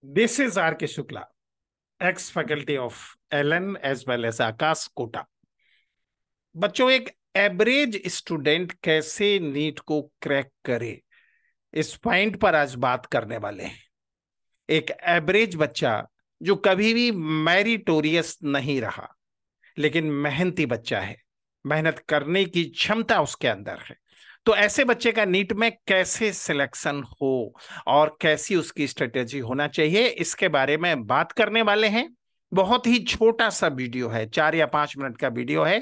This is R.K. Shukla, ex-faculty of LN as well as आकाश कोटा। बच्चों, एक average student कैसे NEET को crack करे, इस पॉइंट पर आज बात करने वाले हैं। एक एवरेज बच्चा जो कभी भी मैरिटोरियस नहीं रहा, लेकिन मेहनती बच्चा है, मेहनत करने की क्षमता उसके अंदर है, तो ऐसे बच्चे का नीट में कैसे सिलेक्शन हो और कैसी उसकी स्ट्रेटेजी होना चाहिए, इसके बारे में बात करने वाले हैं। बहुत ही छोटा सा वीडियो है, 4 या 5 मिनट का वीडियो है,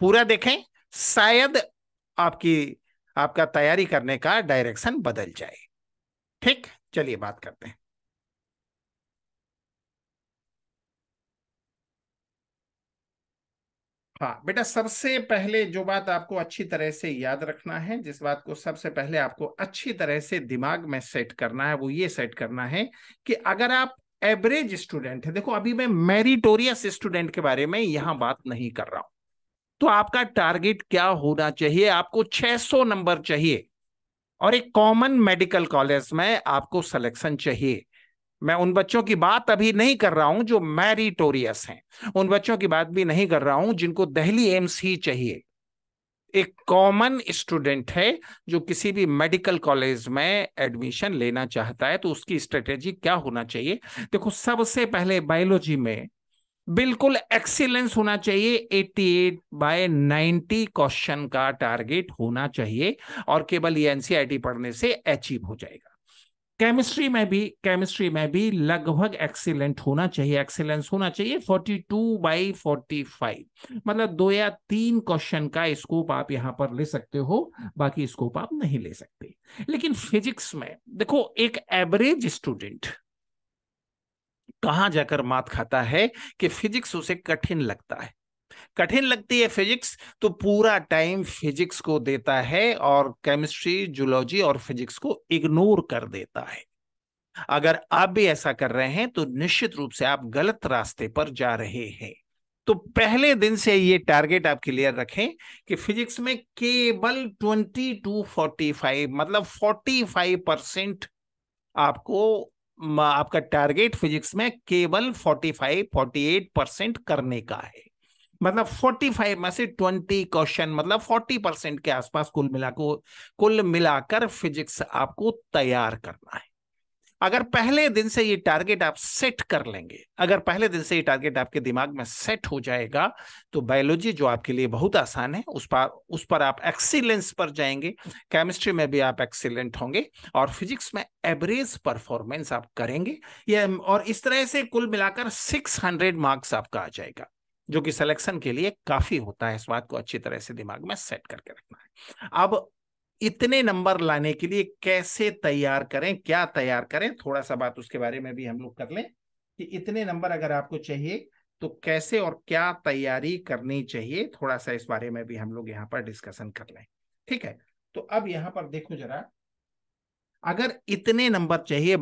पूरा देखें, शायद आपका तैयारी करने का डायरेक्शन बदल जाए। ठीक, चलिए बात करते हैं। हाँ बेटा, सबसे पहले जो बात आपको अच्छी तरह से याद रखना है, जिस बात को सबसे पहले आपको अच्छी तरह से दिमाग में सेट करना है, वो ये सेट करना है कि अगर आप एवरेज स्टूडेंट है, देखो अभी मैं मेरिटोरियस स्टूडेंट के बारे में यहां बात नहीं कर रहा हूं, तो आपका टारगेट क्या होना चाहिए? आपको 600 नंबर चाहिए और एक कॉमन मेडिकल कॉलेज में आपको सिलेक्शन चाहिए। मैं उन बच्चों की बात अभी नहीं कर रहा हूं जो मैरिटोरियस हैं, उन बच्चों की बात भी नहीं कर रहा हूं जिनको दिल्ली एम्स ही चाहिए। एक कॉमन स्टूडेंट है जो किसी भी मेडिकल कॉलेज में एडमिशन लेना चाहता है, तो उसकी स्ट्रेटेजी क्या होना चाहिए? देखो, सबसे पहले बायोलॉजी में बिल्कुल एक्सीलेंस होना चाहिए, 88/90 क्वेश्चन का टारगेट होना चाहिए और केवल ये एनसीईआरटी पढ़ने से अचीव हो जाएगा। केमिस्ट्री में भी लगभग एक्सीलेंट होना चाहिए, एक्सीलेंस होना चाहिए 42/45, मतलब 2 या 3 क्वेश्चन का स्कोप आप यहां पर ले सकते हो, बाकी स्कोप आप नहीं ले सकते। लेकिन फिजिक्स में देखो, एक एवरेज स्टूडेंट कहां जाकर मात खाता है कि फिजिक्स उसे कठिन लगता है, कठिन लगती है फिजिक्स, तो पूरा टाइम फिजिक्स को देता है और केमिस्ट्री, जूलॉजी और फिजिक्स को इग्नोर कर देता है। अगर आप भी ऐसा कर रहे हैं तो निश्चित रूप से आप गलत रास्ते पर जा रहे हैं। तो पहले दिन से ये टारगेट आप क्लियर रखें कि फिजिक्स में केवल 20 to 45, मतलब 45% आपको आपका टारगेट फिजिक्स में केवल 45-48% करने का है। मतलब 45 में से 20 क्वेश्चन, मतलब 40% के आसपास कुल मिलाकर फिजिक्स आपको तैयार करना है। अगर पहले दिन से ये टारगेट आप सेट कर लेंगे, अगर पहले दिन से ये टारगेट आपके दिमाग में सेट हो जाएगा, तो बायोलॉजी जो आपके लिए बहुत आसान है, उस पर आप एक्सीलेंस पर जाएंगे, केमिस्ट्री में भी आप एक्सीलेंट होंगे और फिजिक्स में एवरेज परफॉर्मेंस आप करेंगे। ये और इस तरह से कुल मिलाकर 600 मार्क्स आपका आ जाएगा, जो कि सिलेक्शन के लिए काफी होता है। इस बात को अच्छी तरह से दिमाग में सेट करके रखना है। अब इतने नंबर लाने के लिए कैसे तैयार करें, क्या तैयार करें, थोड़ा सा बात उसके बारे में भी हम लोग कर लें कि इतने नंबर अगर आपको चाहिए तो कैसे और क्या तैयारी करनी चाहिए, थोड़ा सा इस बारे में भी हम लोग यहाँ पर डिस्कशन कर लें। ठीक है, तो अब यहाँ पर देखो जरा, अगर इतने नंबर चाहिए,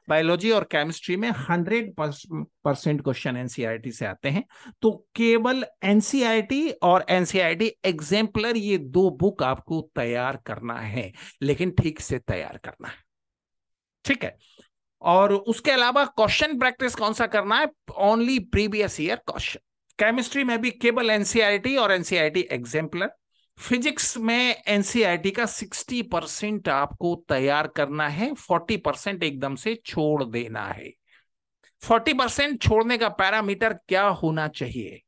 बायोलॉजी और केमिस्ट्री में 100% क्वेश्चन एनसीईआरटी से आते हैं, तो केवल एनसीईआरटी और एनसीईआरटी एग्जाम्पलर, ये 2 बुक आपको तैयार करना है, लेकिन ठीक से तैयार करना है। ठीक है, और उसके अलावा क्वेश्चन प्रैक्टिस कौन सा करना है? Only previous year question. Chemistry में भी केवल एनसीईआरटी और एनसीईआरटी एग्जाम्पलर। फिजिक्स में एनसीईआरटी का 60% आपको तैयार करना है, 40% एकदम से छोड़ देना है। 40% छोड़ने का पैरामीटर क्या होना चाहिए?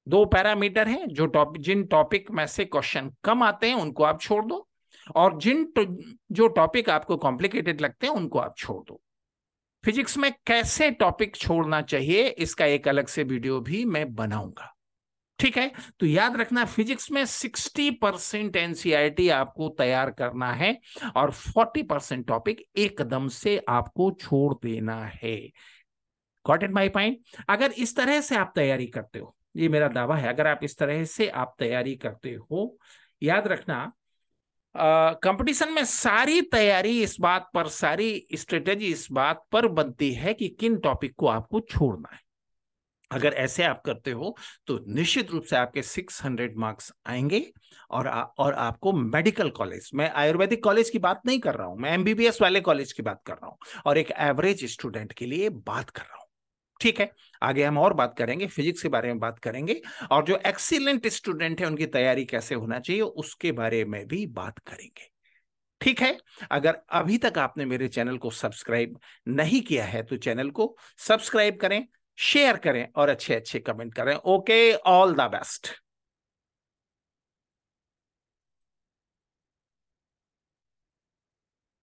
2 पैरामीटर हैं, जिन टॉपिक में से क्वेश्चन कम आते हैं उनको आप छोड़ दो, और जो टॉपिक आपको कॉम्प्लिकेटेड लगते हैं उनको आप छोड़ दो। फिजिक्स में कैसे टॉपिक छोड़ना चाहिए, इसका एक अलग से वीडियो भी मैं बनाऊंगा। ठीक है, तो याद रखना, फिजिक्स में 60% एनसीईआरटी आपको तैयार करना है और 40% टॉपिक एकदम से आपको छोड़ देना है। Got it my point? अगर इस तरह से आप तैयारी करते हो, ये मेरा दावा है, अगर आप इस तरह से आप तैयारी करते हो, याद रखना, कंपटीशन में सारी तैयारी इस बात पर, सारी स्ट्रेटेजी इस बात पर बनती है कि किन टॉपिक को आपको छोड़ना है। अगर ऐसे आप करते हो तो निश्चित रूप से आपके 600 मार्क्स आएंगे और आपको मेडिकल कॉलेज, मैं आयुर्वेदिक कॉलेज की बात नहीं कर रहा हूं, मैं एमबीबीएस वाले कॉलेज की बात कर रहा हूं और एक एवरेज स्टूडेंट के लिए बात कर रहा हूं। ठीक है, आगे हम और बात करेंगे, फिजिक्स के बारे में बात करेंगे और जो एक्सीलेंट स्टूडेंट है उनकी तैयारी कैसे होना चाहिए उसके बारे में भी बात करेंगे। ठीक है, अगर अभी तक आपने मेरे चैनल को सब्सक्राइब नहीं किया है तो चैनल को सब्सक्राइब करें, शेयर करें और अच्छे अच्छे कमेंट करें। Okay, all the best.